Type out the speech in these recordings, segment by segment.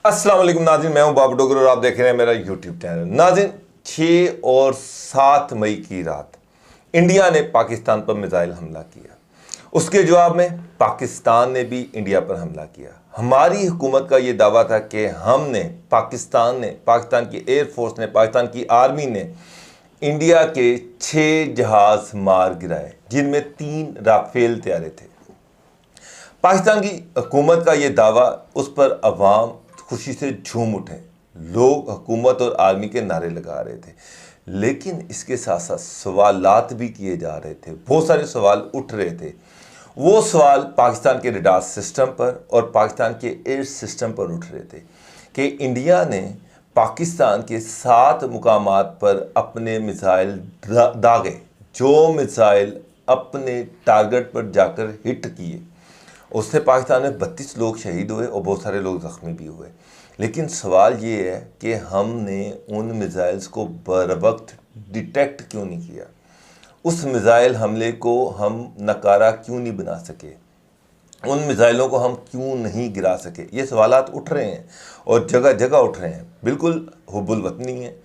अस्सलाम वालेकुम नाज़रीन, मैं हूं बाबू डोगर और आप देख रहे हैं मेरा यूट्यूब चैनल। नाज़रीन, 6 और 7 मई की रात इंडिया ने पाकिस्तान पर मिसाइल हमला किया। उसके जवाब में पाकिस्तान ने भी इंडिया पर हमला किया। हमारी हुकूमत का ये दावा था कि पाकिस्तान की एयरफोर्स ने, पाकिस्तान की आर्मी ने इंडिया के 6 जहाज मार गिराए, जिनमें 3 राफेल तैयारे थे। पाकिस्तान की हुकूमत का ये दावा, उस पर अवाम खुशी से झूम उठे। लोग हुकूमत और आर्मी के नारे लगा रहे थे, लेकिन इसके साथ साथ सवालात भी किए जा रहे थे। बहुत सारे सवाल उठ रहे थे। वो सवाल पाकिस्तान के रडार सिस्टम पर और पाकिस्तान के एयर सिस्टम पर उठ रहे थे कि इंडिया ने पाकिस्तान के 7 मुकामात पर अपने मिसाइल दागे, जो मिसाइल अपने टारगेट पर जाकर हिट किए। उससे पाकिस्तान में 32 लोग शहीद हुए और बहुत सारे लोग ज़ख्मी भी हुए। लेकिन सवाल ये है कि हमने उन मिसाइल्स को बरवक्त डिटेक्ट क्यों नहीं किया? उस मिसाइल हमले को हम नकारा क्यों नहीं बना सके? उन मिसाइलों को हम क्यों नहीं गिरा सके? ये सवालात उठ रहे हैं और जगह जगह उठ रहे हैं। बिल्कुल हुब्बुल वतनी है,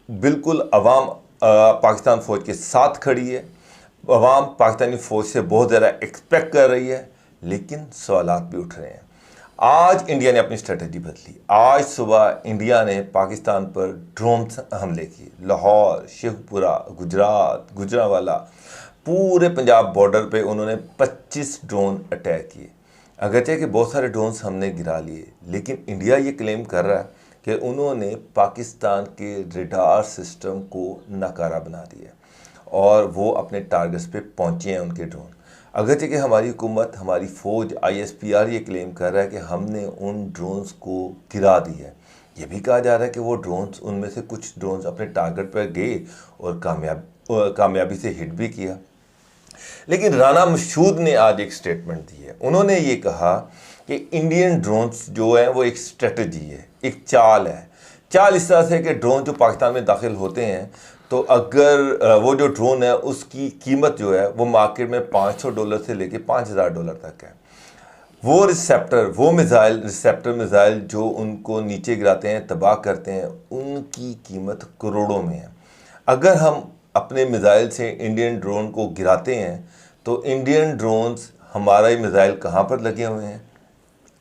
बिल्कुल अवाम पाकिस्तान फ़ौज के साथ खड़ी है, अवाम पाकिस्तानी फ़ौज से बहुत ज़्यादा एक्सपेक्ट कर रही है, लेकिन सवालात भी उठ रहे हैं। आज इंडिया ने अपनी स्ट्रेटजी बदली। आज सुबह इंडिया ने पाकिस्तान पर ड्रोन हमले किए। लाहौर, शेखपुरा, गुजरात, गुजरांवाला, पूरे पंजाब बॉर्डर पे उन्होंने 25 ड्रोन अटैक किए। अगरचे कि बहुत सारे ड्रोन्स हमने गिरा लिए, लेकिन इंडिया ये क्लेम कर रहा है कि उन्होंने पाकिस्तान के रडार सिस्टम को नाकारा बना दिया और वो अपने टारगेट्स पे पहुँचे हैं उनके ड्रोन। अगरचे कि हमारी हुकूमत, हमारी फ़ौज, ISPR ये क्लेम कर रहा है कि हमने उन ड्रोन्स को गिरा दिया है। ये भी कहा जा रहा है कि वो ड्रोन्स, उनमें से कुछ ड्रोन्स अपने टारगेट पर गए और कामयाबी से हिट भी किया। लेकिन राना मसूद ने आज एक स्टेटमेंट दी है। उन्होंने ये कहा कि इंडियन ड्रोन्स जो है वो एक स्ट्रेटजी है, एक चाल है। चाल इस तरह से कि ड्रोन जो पाकिस्तान में दाखिल होते हैं, तो अगर वो जो ड्रोन है उसकी कीमत जो है वो मार्केट में $500 से लेके $5000 तक है। वो रिसेप्टर मिसाइल जो उनको नीचे गिराते हैं, तबाह करते हैं, उनकी कीमत करोड़ों में है। अगर हम अपने मिसाइल से इंडियन ड्रोन को गिराते हैं तो इंडियन ड्रोन्स, हमारा ही मिसाइल कहाँ पर लगे हुए हैं,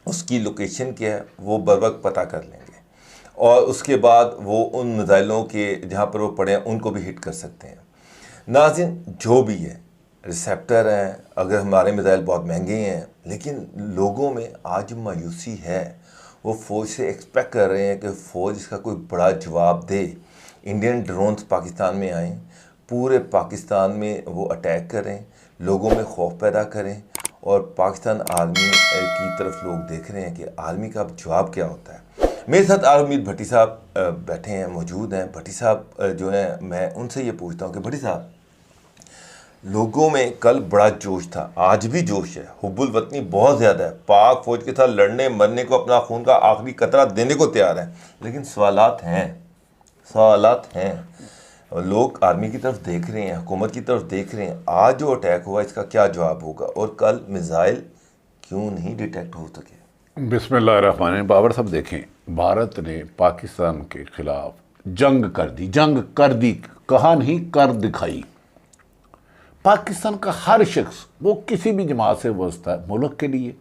उसकी लोकेशन क्या है, वो बर वक्त पता कर लेंगे और उसके बाद वो उन मिसाइलों के जहाँ पर वो पड़े हैं उनको भी हिट कर सकते हैं। नाज़रीन, जो भी है, रिसेप्टर हैं, अगर हमारे मिसाइल बहुत महंगे हैं, लेकिन लोगों में आज मायूसी है। वो फ़ौज से एक्सपेक्ट कर रहे हैं कि फ़ौज इसका कोई बड़ा जवाब दे। इंडियन ड्रोन्स पाकिस्तान में आएँ, पूरे पाकिस्तान में वो अटैक करें, लोगों में खौफ पैदा करें और पाकिस्तान आर्मी की तरफ लोग देख रहे हैं कि आर्मी का जवाब क्या होता है। मेरे साथ आर्मीद भट्टी साहब बैठे हैं, मौजूद हैं। भट्टी साहब जो हैं, मैं उनसे ये पूछता हूँ कि भट्टी साहब, लोगों में कल बड़ा जोश था, आज भी जोश है, हुब्बुल वतनी बहुत ज़्यादा है, पाक फ़ौज के साथ लड़ने मरने को, अपना खून का आखिरी कतरा देने को तैयार हैं, लेकिन सवालात हैं। और लोग आर्मी की तरफ देख रहे हैं, हुकूमत की तरफ देख रहे हैं। आज जो अटैक हुआ इसका क्या जवाब होगा और कल मिसाइल क्यों नहीं डिटेक्ट हो सके? बिस्मिल्लाहिर्रहमानिर्रहीम। बाबर साहब देखें, भारत ने पाकिस्तान के खिलाफ जंग कर दी, कहा नहीं कर दिखाई। पाकिस्तान का हर शख्स, वो किसी भी जमात से वास्ता है, मुल्क के लिए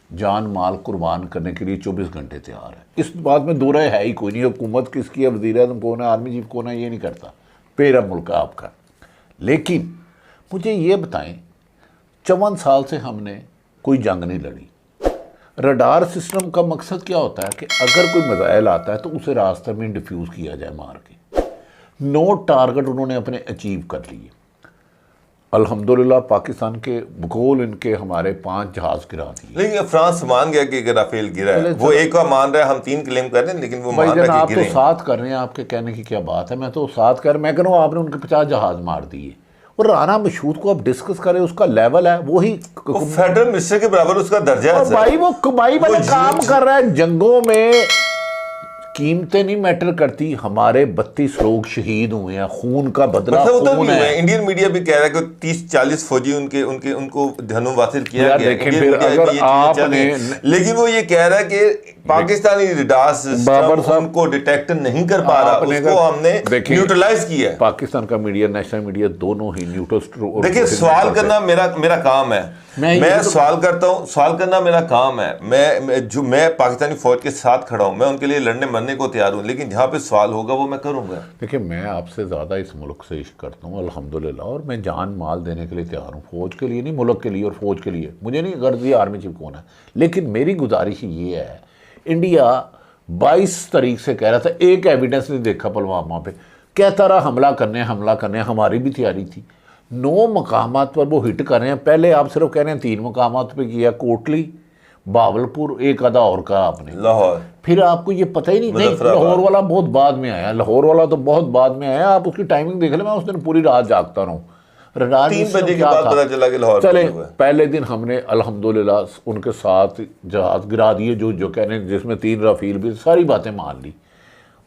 जान माल कुर्बान करने के लिए 24 घंटे तैयार है। इस बात में दो राय है ही कोई नहीं। हुकूमत किसकी है, वज़ीर आज़म कौन है, आर्मी चीफ कौन है, ये नहीं करता, पेरा मुल्क आपका। लेकिन मुझे ये बताएं, 54 साल से हमने कोई जंग नहीं लड़ी। रडार सिस्टम का मकसद क्या होता है कि अगर कोई मिसाइल आता है तो उसे रास्ते में डिफ्यूज़ किया जाए मार के। 9 टारगेट उन्होंने अपने अचीव कर लिए। अल्हम्दुलिल्लाह पाकिस्तान के गोल इनके हमारे 5 जहाज गिरा दिए। लेकिन फ्रांस मान गया कि राफेल गिरा है। वो एक का मान रहा है, हम 3 क्लेम कर रहे हैं, लेकिन वो मान रहा है कि गिरे। आप तो 7 कर रहे हैं, आपके कहने की क्या बात है। मैं तो 7 कर, मैं कह रहा हूँ आपने उनके 50 जहाज मार दिए। और राना मसूद को आप डिस्कस करें, उसका लेवल है वही फेडरल मिनिस्टर के बराबर उसका दर्जा है। भाई वो वाला काम कर रहा है। जंगों में कीमतें नहीं मैटर करती, हमारे 32 लोग शहीद हुए हैं, खून का बदला मतलब वो तो खून नहीं हुआ है। है। इंडियन मीडिया भी कह रहा है कि 30-40 फौजी उनके उनके उनको धनुम वासिल किया यार गया। देखें, इंडियन फिर मीडिया अगर में ये चीजें चल रही आपने हैं, लेकिन वो ये कह रहा है कि पाकिस्तानी रडार बाबर सिस्टम साहब, उनको डिटेक्ट नहीं कर पा रहा, आपने उसको अगर हमने देखें, न्यूट्रलाइज किया है। पाकिस्तान का मीडिया, नेशनल मीडिया दोनों ही न्यूट्रल। देखिए, सवाल करना मेरा काम है। मैं सवाल करता हूँ, सवाल करना मेरा काम है। मैं पाकिस्तानी फौज के साथ खड़ा हूँ, मैं उनके लिए लड़ने मरने को तैयार हूँ, लेकिन जहाँ पे सवाल होगा वो मैं करूँगा। देखिए, मैं आपसे ज़्यादा इस मुल्क से इश्क करता हूँ अल्हम्दुलिल्लाह, और मैं जान माल देने के लिए तैयार हूँ, फौज के लिए नहीं, मुल्क के लिए और फौज के लिए। मुझे नहीं गर्ज ये आर्मी चीफ कौन है, लेकिन मेरी गुजारिश ये है, इंडिया 22 तारीख से कह रहा था, एक एविडेंस नहीं देखा पुलवामा पे, कहता रहा हमला करने, हमारी भी तैयारी थी। 9 मकामात पर वो हिट कर रहे हैं। पहले आप सिर्फ कह रहे हैं 3 मकामात पे किया, कोटली, बावलपुर, एक आधा और कहा आपने, लाहौर। फिर आपको ये पता ही नहीं, लाहौर वाला बहुत बाद में आया, लाहौर वाला तो बहुत बाद में आया। आप उसकी टाइमिंग देख लें, मैं उस दिन पूरी रात जागता रहूँ। रडार 3 बजे के बाद पता चला कि लाहौर चले। पहले दिन हमने अल्हम्दुलिल्लाह उनके साथ जहाज गिरा दिए, जो कहने जिसमें 3 राफेल भी, सारी बातें मान ली।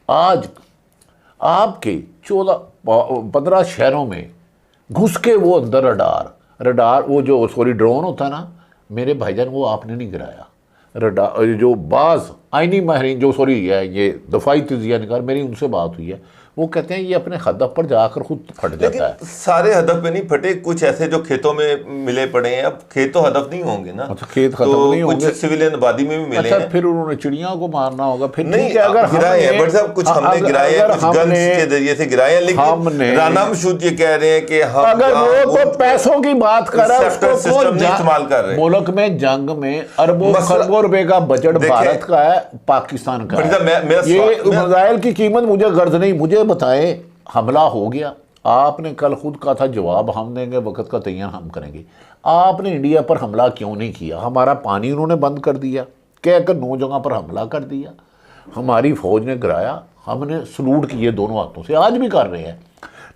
आज आपके 14-15 शहरों में घुस के वो अंदर रडार वो जो सॉरी ड्रोन होता ना मेरे भाईजान, वो आपने नहीं गिराया। रडार जो बाज आईनी माहरीन जो सॉरी है, ये दफाई तजिया निकाल, मेरी उनसे बात हुई है, वो कहते हैं ये अपने हदफ पर जाकर खुद फट जाता है। सारे हदफ पे नहीं फटे, कुछ ऐसे जो खेतों में मिले पड़े हैं। अब खेत तो हदफ नहीं होंगे ना। अच्छा, खेत खत्म तो नहीं होंगे, कुछ सिविलियन आबादी में भी मिले अच्छा, हैं। फिर उन्होंने चिड़ियों को मारना होगा। फिर नहीं, ठीक है, अगर गिराए हैं बट साहब, कुछ हमने गिराए हैं, कुछ गन्स के जरिए से गिराए हैं, लेकिन राना मसूद ये कह रहे हैं कि हम अगर वो तो पैसों की बात कर रहा है, उसको सिस्टम नहीं इस्तेमाल कर रहे। मुल्क में जंग में अरबों खरबों रुपए का बजट भारत का है, पाकिस्तान का है। ये मिसाइल की कीमत मुझे गर्ज नहीं, मुझे बताएं, हमला हो गया, आपने कल खुद कहा था जवाब हम देंगे, वक्त का तैयार हम करेंगे। आपने इंडिया पर हमला क्यों नहीं किया? हमारा पानी उन्होंने बंद कर दिया, कहकर 9 जगह पर हमला कर दिया, हमारी फौज ने गिराया, हमने सलूट किए दोनों हाथों से, आज भी कर रहे हैं।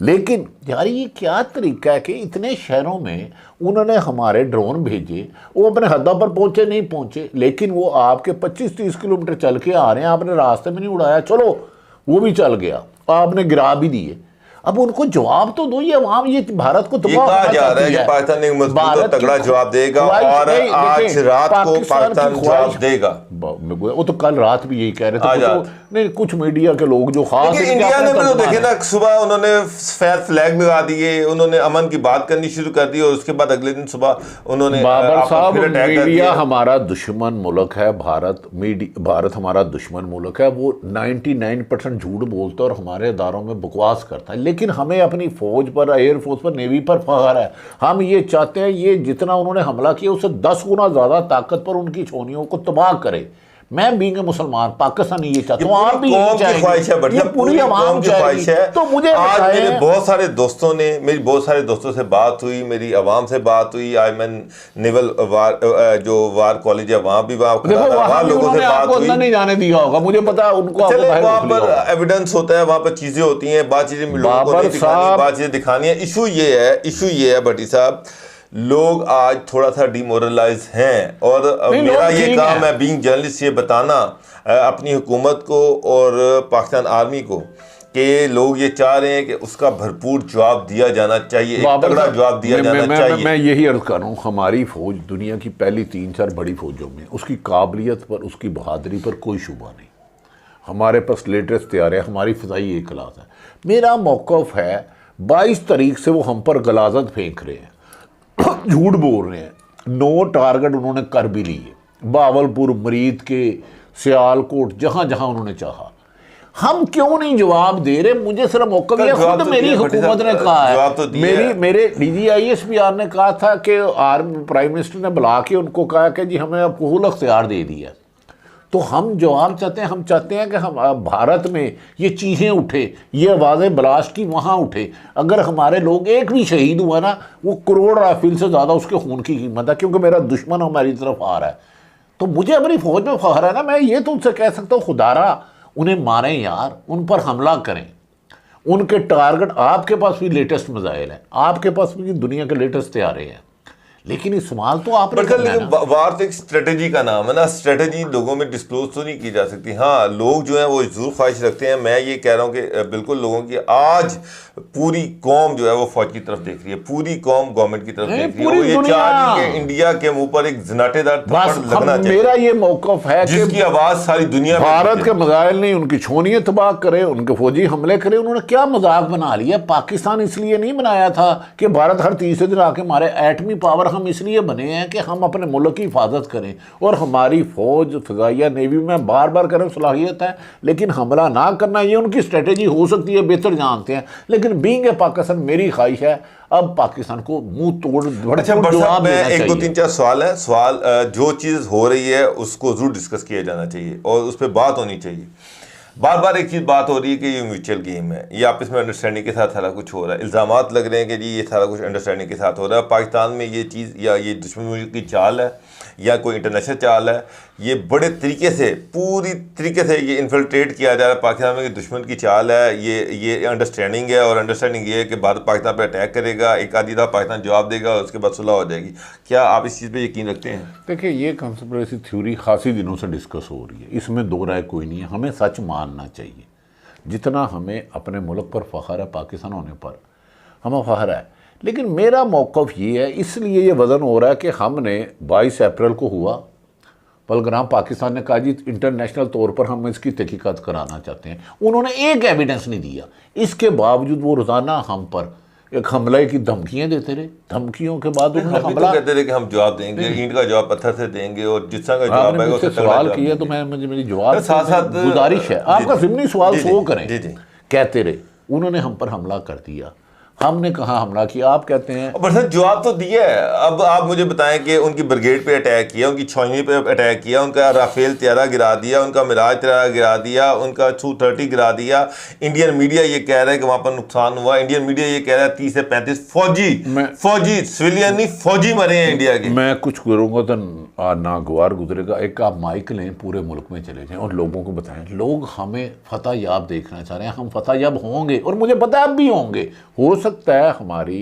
लेकिन यार ये क्या तरीका है कि इतने शहरों में उन्होंने हमारे ड्रोन भेजे, वो अपने हद्दा पर पहुंचे नहीं पहुंचे, लेकिन वो आपके 25-30 किलोमीटर चल के आ रहे हैं, आपने रास्ते में नहीं उड़ाया, चलो वो भी चल गया, आपने गिरा भी दिए। अब उनको जवाब तो दो, ये अवाम ये भारत को तबाह कहा जा रहा है कि पाकिस्तान एक मजबूत और तगड़ा जवाब देगा, और आज रात को पाकिस्तान जवाब देगा। वो तो कल रात भी यही कह रहे थे, तो नहीं कुछ मीडिया के लोग जो खास इंडिया ने तो देखे ना, सुबह उन्होंने फ्लैग लगा दिए, उन्होंने अमन की बात करनी शुरू कर दी, और उसके बाद अगले दिन सुबह उन्होंने बाबर साहब, मीडिया हमारा दुश्मन मुल्क है, भारत हमारा दुश्मन मुल्क है, वो 99% झूठ बोलता है और हमारे इदारों में बकवास करता है। लेकिन हमें अपनी फौज पर, एयरफोर्स पर, नेवी पर फख्र है। हम ये चाहते हैं ये जितना उन्होंने हमला किया उससे 10 गुना ज्यादा ताकत पर उनकी छोनियों को तबाह करे। मैं बीइंग मुसलमान पाकिस्तानी ये चाहता हूँ, आप भी ये पूरी आवाम की ख्वाहिश है। तो मुझे आज मेरे बहुत सारे दोस्तों ने, मेरी बहुत सारे दोस्तों से बात हुई, मेरी आवाम से बात हुई, आई मीन नेवल वार जो वार कॉलेज है वहाँ भी वहाँ लोगों से बात हुई, नहीं जाने दिया होगा, मुझे पता है उनको। वहाँ पर एविडेंस होता है, वहाँ पर चीजें होती हैं, बात चीजें लोगों को नहीं दिखानी, बात चीजें दिखानी है। इशू ये है भट्टी साहब, लोग आज थोड़ा सा डिमोरलाइज हैं, और मेरा ये काम है बीइंग जर्नलिस्ट ये बताना अपनी हुकूमत को और पाकिस्तान आर्मी को कि लोग ये चाह रहे हैं कि उसका भरपूर जवाब दिया जाना चाहिए, एक तगड़ा जवाब दिया जाना चाहिए। मैं यही अर्ज कर रहा हूँ, हमारी फौज दुनिया की पहली 3-4 बड़ी फौजों में, उसकी काबिलियत पर, उसकी बहादुरी पर कोई शुबा नहीं। हमारे पास लेटेस्ट तैयार है, हमारी फ़िज़ाई एक क्लास है। मेरा मौक़िफ़ है 22 तारीख से वो हम पर गलाजत फेंक रहे हैं, झूठ बोल रहे हैं। 9 टारगेट उन्होंने कर भी लिए, बावलपुर, मरीद के, सियालकोट, जहां जहां उन्होंने चाहा। हम क्यों नहीं जवाब दे रहे? मुझे सिर्फ मौका दिया, खुद मेरी हुकूमत ने कहा है, मेरे DGISPR ने कहा था कि आर्मी प्राइम मिनिस्टर ने बुला के उनको कहा कि जी हमें फुल अख्तियार दे दिया। तो हम जवाब चाहते हैं, हम चाहते हैं कि हम भारत में ये चीज़ें उठे, ये आवाज़ें ब्लास्ट की वहाँ उठे। अगर हमारे लोग एक भी शहीद हुआ ना, वो करोड़ राफेल से ज़्यादा उसके खून की कीमत है, क्योंकि मेरा दुश्मन हमारी तरफ आ रहा है। तो मुझे अपनी फौज में फख्र है ना, मैं ये तो उनसे कह सकता हूँ खुदारा उन्हें मारें यार, उन पर हमला करें, उनके टारगेट। आपके पास भी लेटेस्ट मिसाइल है, आपके पास भी दुनिया के लेटेस्ट तैयारे हैं, लेकिन इस्तेमाल तो आपने बट करना है लेकिन ना। वार तो एक स्ट्रेटेजी का नाम है ना, स्ट्रेटेजी लोगों में डिस्क्लोज तो नहीं की जा सकती। हाँ, लोग जो है वो जरूर ख्वाहिश रखते हैं। मैं ये कह रहा हूँ कि बिल्कुल लोगों की आज पूरी कौम जो है वो फौज की तरफ देख रही है, पूरी कौम गवर्नमेंट की तरफ नहीं, देख रही है। पूरी वो ये दुनिया। चाह रही है कि इंडिया के मुंह पर एक जनाटेदार बस थप्पड़ लगना चाहिए, मेरा ये मौकफ है कि जिसकी आवाज सारी दुनिया में भारत गूंजे। के मिसाइल नहीं उनकी छोनियां तबाह करे, उनके फौजी हमले करे। उन्होंने क्या मजाक बना लिया। पाकिस्तान इसलिए नहीं बनाया था कि भारत हर तीसरे दिन आके मारे। एटमी पावर हम इसलिए बने हैं कि हम अपने मुल्क की हिफाजत करें, और हमारी फौज, फिजाइया, नेवी में बार बार करें सलाहियत है, लेकिन हमला ना करना ये उनकी स्ट्रेटेजी हो सकती है, बेहतर जानते हैं। लेकिन बीइंग ए पाकिस्तान मेरी ख्वाहिश है अब पाकिस्तान को मुंह तोड़ अच्छा जवाब साहब, मैं देना एक दो चाहिए। तीन चार सवाल है। सवाल जो चीज़ हो रही है उसको जरूर डिस्कस किया जाना चाहिए और उस पर बात होनी चाहिए। बार बार एक चीज़ बात हो रही है कि ये म्यूचुअल गेम है, ये आपस में अंडरस्टैंडिंग के साथ सारा कुछ हो रहा है। इल्ज़ामात लग रहे हैं कि जी ये सारा कुछ अंडरस्टैंडिंग के साथ हो रहा है। पाकिस्तान में ये चीज़ या ये दुश्मन मुल्क की चाल है या कोई इंटरनेशनल चाल है, ये बड़े तरीके से, पूरी तरीके से ये इन्फिल्ट्रेट किया जा रहा है पाकिस्तान में कि दुश्मन की चाल है। ये अंडरस्टैंडिंग है, और अंडरस्टैंडिंग ये है कि भारत पाकिस्तान पर अटैक करेगा, एक आधी दफ़ा पाकिस्तान जवाब देगा और उसके बाद सुलह हो जाएगी। क्या आप इस चीज़ पर यकीन रखते हैं? देखिए, ये कंस्पिरेसी थ्योरी खासी दिनों से डिस्कस हो रही है, इसमें दो राय कोई नहीं है। हमें सच मानना चाहिए। जितना हमें अपने मुल्क पर फ़ख्र है, पाकिस्तान होने पर हमें फ़ख्र है, लेकिन मेरा मौक़िफ़ ये है, इसलिए ये वज़न हो रहा है कि हमने 22 अप्रैल को हुआ पहलगाम, पाकिस्तान ने कहा जी इंटरनेशनल तौर पर हम इसकी तहकीकात कराना चाहते हैं। उन्होंने एक एविडेंस नहीं दिया। इसके बावजूद वो रोज़ाना हम पर एक हमले की धमकियाँ देते रहे। धमकियों के बाद उन्होंने हमला कहते रहे कि हम जवाब देंगे, ईंट का जवाब पत्थर से देंगे, और जिस तरह का जवाब आपने है मुझसे सवाल किया तो मैं मेरी जवाब साथ साथ गुजारिश है, आपका ज़िमनी सवाल सो करें। जी जी। कहते रहे उन्होंने हम पर हमला कर दिया, हमने कहा हमला किया, आप कहते हैं। पर सर जवाब तो दिया है। अब आप मुझे बताएं कि उनकी ब्रिगेड पे अटैक किया, उनकी छावनी पे अटैक किया, उनका राफेल तैयारा गिरा दिया, उनका मिराज तैयारा गिरा दिया, उनका Su-30 गिरा दिया। इंडियन मीडिया ये कह रहा है कि वहां पर नुकसान हुआ। इंडियन मीडिया ये कह रहा है 30 से 35 फौजी सिविलियन नहीं फौजी मरे हैं इंडिया के। मैं कुछ करूँगा तो नागवार गुजरेगा। एक आप माइक लें, पूरे मुल्क में चले जाएं और लोगों को बताएं। लोग हमें फतह याब देखना चाह रहे हैं, हम फतह याब होंगे, और मुझे पता है अब भी होंगे। हो सकता है हमारी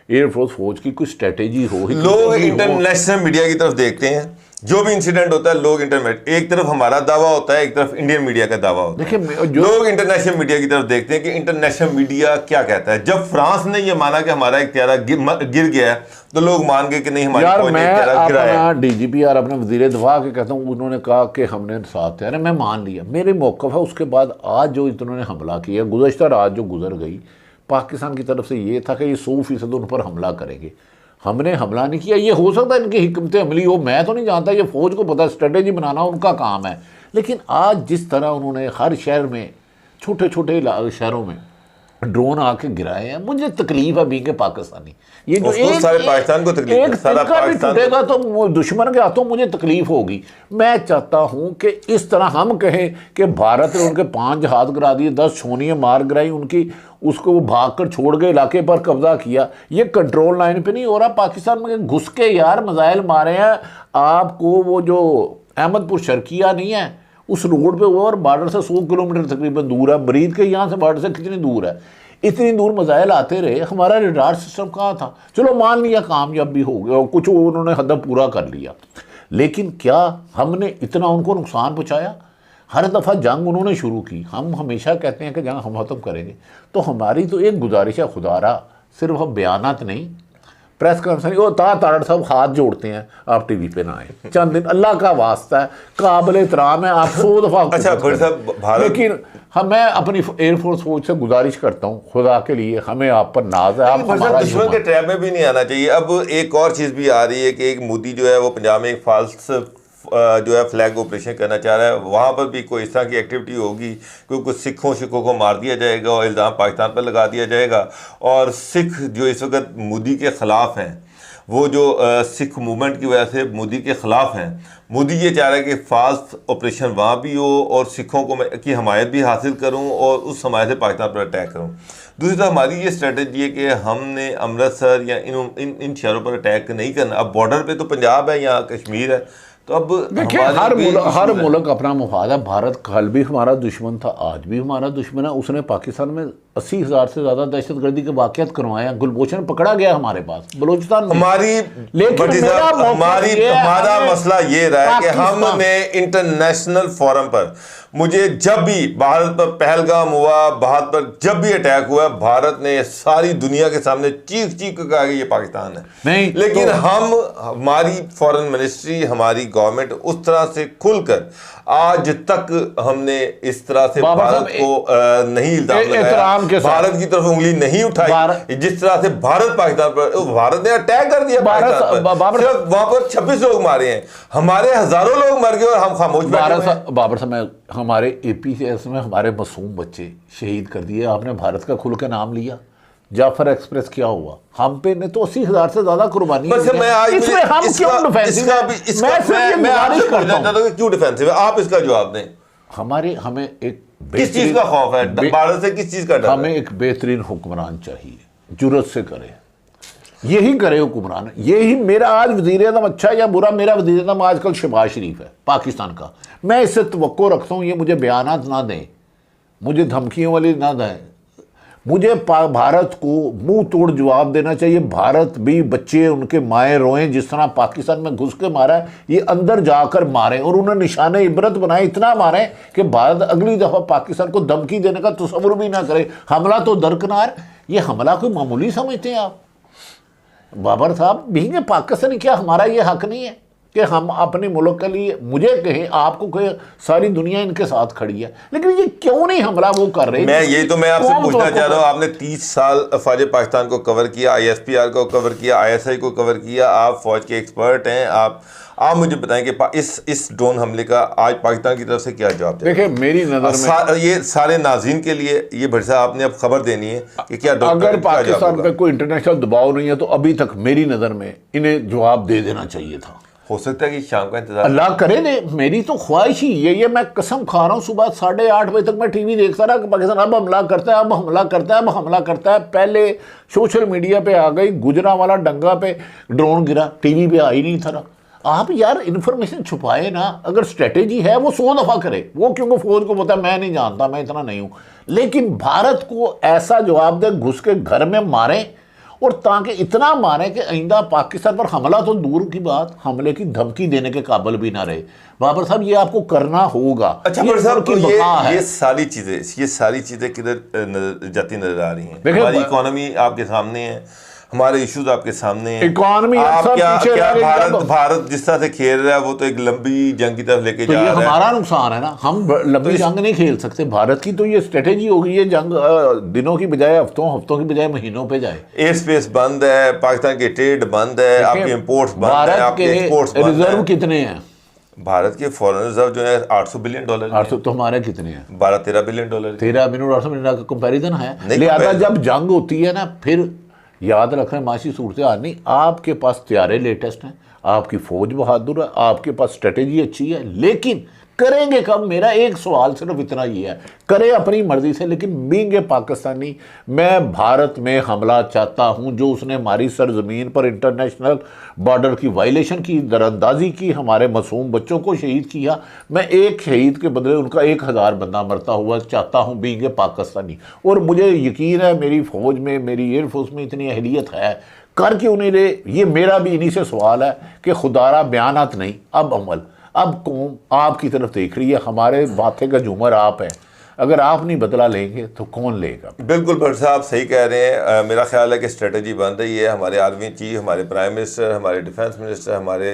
एयरफोर्स फौज की कुछ स्ट्रेटेजी हो ही। लोग इंटरनेशनल मीडिया की तरफ देखते हैं, जो भी इंसिडेंट होता है लोग इंटरनेट, एक तरफ हमारा दावा होता है, एक तरफ इंडियन मीडिया का दावा होता है। देखिए, लोग इंटरनेशनल मीडिया की तरफ देखते हैं कि इंटरनेशनल मीडिया क्या कहता है। जब फ्रांस ने ये माना कि हमारा एक त्यारा गिर गया है, तो लोग मान गए कि नहीं हमारी फौज ने एक त्यारा गिराया है। DGP और अपने वजीर दफा के कहता हूँ, उन्होंने कहा कि हमने साथ तैयार है, मैं मान लिया, मेरे मौक़िफ़ है। उसके बाद आज जो इन्होंने हमला किया, गुज़श्ता रात जो गुजर गई, पाकिस्तान की तरफ से ये था कि ये 100% उन पर हमला करेंगे। हमने हमला नहीं किया। ये हो सकता है इनकी हिकमत अमली हो, मैं तो नहीं जानता, ये फ़ौज को पता, स्ट्रेटेजी बनाना उनका काम है। लेकिन आज जिस तरह उन्होंने हर शहर में, छोटे छोटे शहरों में ड्रोन आके गिराए हैं, मुझे तकलीफ है बीइंग पाकिस्तानी। ये जो एक सारे पाकिस्तान को तकलीफ है, सारा पाकिस्तान टूटेगा तो दुश्मन के हाथों मुझे तकलीफ होगी। मैं चाहता हूं कि इस तरह हम कहें कि भारत ने उनके 5 जहाज गिरा दिए, 10 छोनियां मार गिराई उनकी, उसको वो भाग कर छोड़ गए, इलाके पर कब्जा किया। ये कंट्रोल लाइन पे नहीं हो रहा। पाकिस्तान में घुस के यार मिसाइल मारे हैं। आपको वो जो अहमदपुर शर्किया नहीं है, उस रोड पे वो, और बॉर्डर से 100 किलोमीटर तकरीबन दूर है। बरीद के यहाँ से बॉर्डर से कितनी दूर है, इतनी दूर मिसाइल आते रहे। हमारा रडार सिस्टम कहाँ था? चलो मान लिया कामयाब भी हो गया और कुछ उन्होंने हद पूरा कर लिया, लेकिन क्या हमने इतना उनको नुकसान पहुँचाया? हर दफ़ा जंग उन्होंने शुरू की। हम हमेशा कहते हैं कि जंग हम ख़त्म करेंगे। तो हमारी तो एक गुजारिश है, खुदारा सिर्फ हम बयानात नहीं, प्रेस कॉन्फ्रेंस, वो ताड़ साहब हाथ जोड़ते हैं, आप टीवी पे ना आए चंद दिन, अल्लाह का वास्ता है, काबिल एहतराम है, आप 100 दफ़ा। अच्छा साहब, लेकिन मैं अपनी एयरफोर्स फौज से गुजारिश करता हूँ, खुदा के लिए हमें आप पर नाज है। आप दुश्मन के ट्रैप में भी नहीं आना चाहिए। अब एक और चीज़ भी आ रही है कि एक मोदी जो है वो पंजाब में एक फाल्स जो है फ्लैग ऑपरेशन करना चाह रहा है। वहाँ पर भी कोई इस तरह की एक्टिविटी होगी, क्योंकि कुछ सिखों को मार दिया जाएगा और इल्ज़ाम पाकिस्तान पर लगा दिया जाएगा। और सिख जो इस वक्त मोदी के ख़िलाफ़ हैं, वो जो सिख मूवमेंट की वजह से मोदी के ख़िलाफ़ हैं, मोदी ये चाह रहा है कि फास्ट ऑपरेशन वहाँ भी हो और सिखों को मैं की हमायत भी हासिल करूँ और उस हमायत से पाकिस्तान पर अटैक करूँ। दूसरी तरफ हमारी ये स्ट्रेटजी है कि हमने अमृतसर या इन शहरों पर अटैक नहीं करना। अब बॉर्डर पे तो पंजाब है, यहाँ कश्मीर है, तो अब देखिए हर मुल्क अपना मुफाद है। भारत कल भी हमारा दुश्मन था, आज भी हमारा दुश्मन है। उसने पाकिस्तान में 80,000 से ज्यादा दहशतगर्दी के वाकयात करवाए। गुलभूषण पकड़ा गया हमारे पास बलूचिस्तान में। हमारा मसला ये रहा है कि हमने इंटरनेशनल फोरम पर, मुझे जब भी भारत पर पहलगाम हुआ, भारत पर जब भी अटैक हुआ, भारत ने सारी दुनिया के सामने चीख चीख कर कहा कि ये पाकिस्तान है। नहीं, लेकिन हमारी फॉरेन मिनिस्ट्री, हमारी गवर्नमेंट उस तरह से खुलकर आज तक हमने इस तरह से भारत को नहीं इल्जाम लगाया, भारत की तरफ उंगली नहीं उठाई। जिस तरह से भारत पाकिस्तान पर, भारत ने अटैक कर दिया पाकिस्तान पर, सिर्फ वहां पर 26 लोग मारे हैं, हमारे हजारों लोग मर गए और हम खामोश बैठे हैं। बाबर साहब, हमारे APCS में हमारे मासूम बच्चे शहीद कर दिए, आपने भारत का खुल के नाम लिया। जाफर एक्सप्रेस क्या हुआ? हम पे ने तो 80,000 से ज्यादा कुर्बानी है। इसमें हम क्यों डिफेंसिव है? मैं आपसे पूछना चाहता हूं कि क्यों डिफेंसिव है, आप इसका जवाब दें। हमें एक किस चीज का खौफ है भारत से, किस चीज का डर? हमें एक बेहतरीन हुक्मरान चाहिए, जुर्रत से करे, यही करे हुक्मरान। यही मेरा आज वज़ीर-ए-आज़म अच्छा या बुरा, मेरा वज़ीर-ए-आज़म आजकल शहबाज शरीफ है पाकिस्तान का। मैं इससे तवक्को रखता हूँ ये मुझे बयानात ना दें, मुझे धमकियों वाली ना दें, मुझे भारत को मुंह तोड़ जवाब देना चाहिए। भारत भी बच्चे उनके माए रोएं, जिस तरह पाकिस्तान में घुस के मारा है, ये अंदर जाकर मारे और उन्हें निशाने इबरत बनाए, इतना मारे कि भारत अगली दफ़ा पाकिस्तान को धमकी देने का तसव्वुर भी ना करे। हमला तो दरकिनार, ये हमला कोई मामूली समझते हैं आप? बाबर साहब, बीइंग पाकिस्तानी, क्या हमारा ये हक नहीं है कि हम अपने मुल्क के लिए, मुझे कहें आपको कहे, सारी दुनिया इनके साथ खड़ी है, लेकिन ये क्यों नहीं हमला वो कर रहे? मैं आपसे पूछना चाह रहा हूँ, आपने 30 साल फौज पाकिस्तान को कवर किया, ISPR को कवर किया, ISI को कवर किया, आप फौज के एक्सपर्ट हैं, आप मुझे बताएं कि इस ड्रोन हमले का आज पाकिस्तान की तरफ से क्या जवाब है? देखिए, मेरी नजर में ये सारे नाज़रीन के लिए ये भट्ट साहब आपने अब खबर देनी है कि क्या अगर पाकिस्तान पे कोई इंटरनेशनल दबाव नहीं है तो अभी तक मेरी नजर में इन्हें जवाब दे देना चाहिए था। हो सकता है कि शाम का इंतजार, अल्लाह करे दे, मेरी तो ख्वाहिश ही ये मैं कसम खा रहा हूँ, सुबह 8:30 बजे तक मैं टीवी देखता रहा कि पाकिस्तान अब हमला करता है, अब हमला करता है, अब हमला करता है। पहले सोशल मीडिया पे आ गई, गुजरांवाला डंगा पे ड्रोन गिरा, टीवी पे आ ही नहीं था। आप यार इन्फॉर्मेशन छुपाए ना, अगर स्ट्रेटेजी है वो 100 दफ़ा करे, वो क्योंकि फौज को पता है मैं नहीं जानता, मैं इतना नहीं हूँ, लेकिन भारत को ऐसा जवाब दे, घुस के घर में मारे और ताकि इतना मारे कि आइंदा पाकिस्तान पर हमला तो दूर की बात, हमले की धमकी देने के काबिल भी ना रहे। बाबर साहब, ये आपको करना होगा। अच्छा बाबर साहब, तो ये सारी चीजें किधर जाती नजर आ रही हैं? हमारी इकोनॉमी आपके सामने है, हमारे इश्यूज आपके सामने हैं, इकोनॉमी भारत जिस तरह से खेल रहा है वो तो एक लंबी जंग की तरफ लेके जा रहा है। हमारा नुकसान है ना, हम लंबी जंग नहीं खेल सकते। भारत की तो ये स्ट्रेटेजी होगी, ये जंग दिनों की बजाय हफ्तों की बजाय महीनों पे जाए। एयर स्पेस बंद है, पाकिस्तान के ट्रेड बंद है, आपके इंपोर्ट्स बंद है, आपके एक्सपोर्ट्स बंद है। रिजर्व कितने हैं भारत के? फॉरेन रिजर्व जो है $800 बिलियन। 800 तो हमारे कितने हैं? 12-13 बिलियन। 13 बिलियन 800 बिलियन का कंपेरिजन है। लिहाजा जब जंग होती है ना, फिर याद रखें माशी सूरत हाल नहीं, आपके पास तैयारे लेटेस्ट हैं, आपकी फौज बहादुर है, आपके पास स्ट्रेटेजी अच्छी है, लेकिन करेंगे कब? मेरा एक सवाल सिर्फ इतना ही है, करें अपनी मर्जी से, लेकिन बीइंग पाकिस्तानी मैं भारत में हमला चाहता हूं। जो उसने हमारी सरजमीन पर इंटरनेशनल बॉर्डर की वायलेशन की, दरअंदाजी की, हमारे मासूम बच्चों को शहीद किया, मैं एक शहीद के बदले उनका 1000 बंदा मरता हुआ चाहता हूं बीइंग पाकिस्तानी। और मुझे यकीन है मेरी फौज में, मेरी एयरफोर्स में इतनी अहलियत है, कर क्यों नहीं रहे? ये मेरा भी इन्हीं से सवाल है कि खुदारा बयानात नहीं, अब अमल। अब कौम आपकी तरफ देख रही है, हमारे माथे का झूमर आप है, अगर आप नहीं बदला लेंगे तो कौन लेगा? बिल्कुल भट्ट साहब सही कह रहे हैं। मेरा ख्याल है कि स्ट्रेटजी बन रही है। हमारे आर्मी चीफ, हमारे प्राइम मिनिस्टर, हमारे डिफेंस मिनिस्टर, हमारे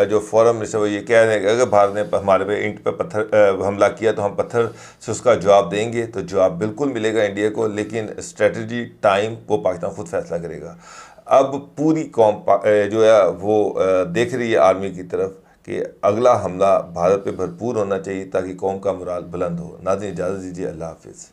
जो फॉरेन मिनिस्टर, वो ये कह रहे हैं कि अगर भारत ने हमारे पे ईंट पे पत्थर हमला किया तो हम पत्थर से उसका जवाब देंगे, तो जवाब बिल्कुल मिलेगा इंडिया को, लेकिन स्ट्रेटजी टाइम वो पाकिस्तान खुद फैसला करेगा। अब पूरी कौम जो है वो देख रही है आर्मी की तरफ कि अगला हमला भारत पे भरपूर होना चाहिए ताकि कौम का मोराल बुलंद हो। नाज़रीन, इजाज़त दीजिए, अल्लाह हाफिज़।